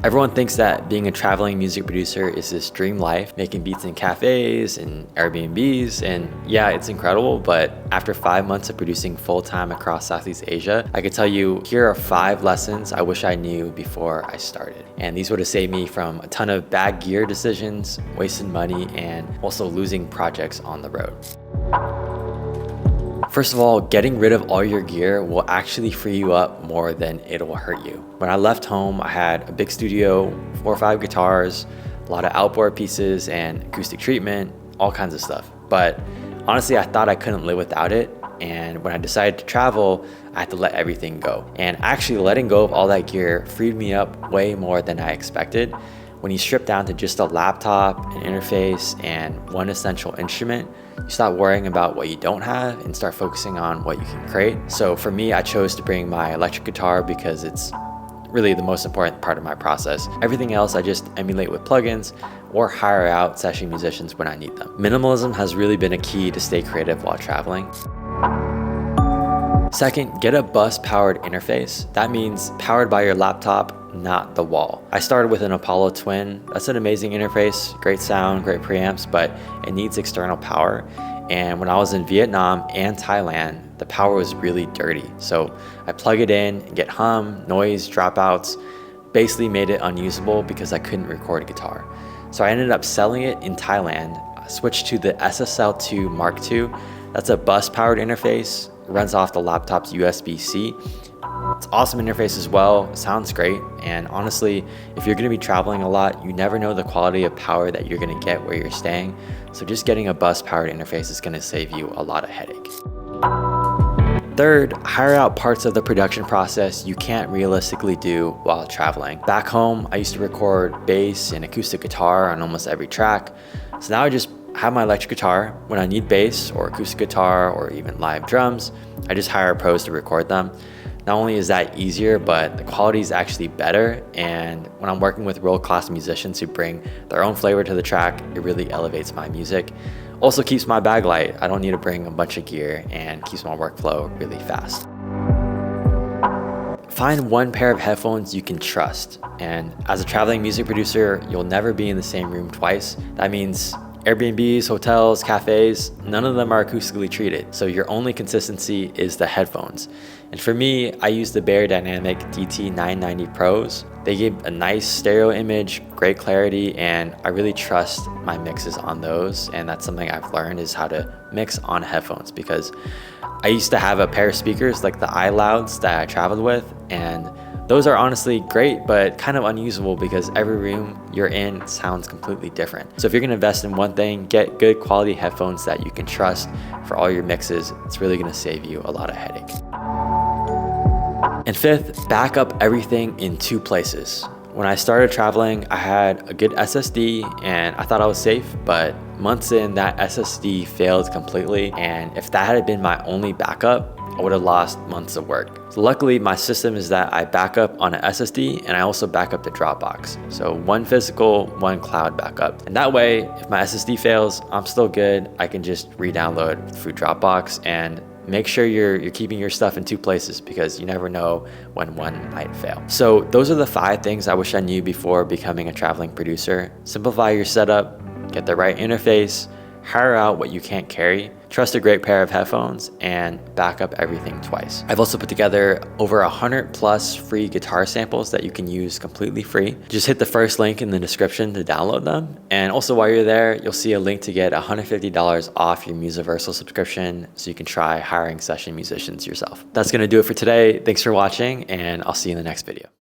Everyone thinks that being a traveling music producer is this dream life, making beats in cafes and Airbnbs, and yeah, it's incredible, but after 5 months of producing full-time across Southeast Asia, I could tell you here are 5 lessons I wish I knew before I started. And these would have saved me from a ton of bad gear decisions, wasted money, and also losing projects on the road. First of all, getting rid of all your gear will actually free you up more than it will hurt you. When I left home, I had a big studio, 4 or 5 guitars, a lot of outboard pieces and acoustic treatment, all kinds of stuff. But honestly, I thought I couldn't live without it. And when I decided to travel, I had to let everything go. And actually letting go of all that gear freed me up way more than I expected. When you strip down to just a laptop, an interface, and one essential instrument, you stop worrying about what you don't have and start focusing on what you can create. So for me, I chose to bring my electric guitar because it's really the most important part of my process. Everything else I just emulate with plugins or hire out session musicians when I need them. Minimalism has really been a key to stay creative while traveling. Second, get a bus-powered interface. That means powered by your laptop, not the wall. I started with an Apollo Twin. That's an amazing interface, great sound, great preamps, but it needs external power. And when I was in Vietnam and Thailand, the power was really dirty. So I plug it in and get hum, noise, dropouts, basically made it unusable because I couldn't record a guitar. So I ended up selling it in Thailand. I switched to the SSL2 Mark II. That's a bus-powered interface. It runs off the laptop's USB-C. It's an awesome interface as well, sounds great, and honestly, if you're going to be traveling a lot, you never know the quality of power that you're going to get where you're staying, so just getting a bus-powered interface is going to save you a lot of headache. Third, hire out parts of the production process you can't realistically do while traveling. Back home, I used to record bass and acoustic guitar on almost every track, so now I just have my electric guitar. When I need bass or acoustic guitar or even live drums, I just hire pros to record them. Not only is that easier, but the quality is actually better. And when I'm working with world-class musicians who bring their own flavor to the track, it really elevates my music. Also keeps my bag light. I don't need to bring a bunch of gear and keeps my workflow really fast. Find one pair of headphones you can trust. And as a traveling music producer, you'll never be in the same room twice. That means Airbnbs, hotels, cafes, none of them are acoustically treated. So your only consistency is the headphones. And for me, I use the Beyerdynamic DT990 Pros. They give a nice stereo image, great clarity, and I really trust my mixes on those. And that's something I've learned is how to mix on headphones, because I used to have a pair of speakers like the iLouds that I traveled with, and those are honestly great, but kind of unusable because every room you're in sounds completely different. So if you're gonna invest in one thing, get good quality headphones that you can trust for all your mixes. It's really gonna save you a lot of headache. And fifth, back up everything in 2 places. When I started traveling, I had a good SSD and I thought I was safe, but months in, that SSD failed completely. And if that had been my only backup, I would have lost months of work. So luckily, my system is that I back up on an SSD and I also back up to Dropbox. So 1 physical, 1 cloud backup. And that way, if my SSD fails, I'm still good. I can just re-download through Dropbox, and make sure you're keeping your stuff in 2 places because you never know when one might fail. So those are the 5 things I wish I knew before becoming a traveling producer. Simplify your setup, get the right interface, hire out what you can't carry, trust a great pair of headphones, and back up everything twice. I've also put together over 100+ free guitar samples that you can use completely free. Just hit the first link in the description to download them. And also while you're there, you'll see a link to get $150 off your Musiversal subscription so you can try hiring session musicians yourself. That's gonna do it for today. Thanks for watching, and I'll see you in the next video.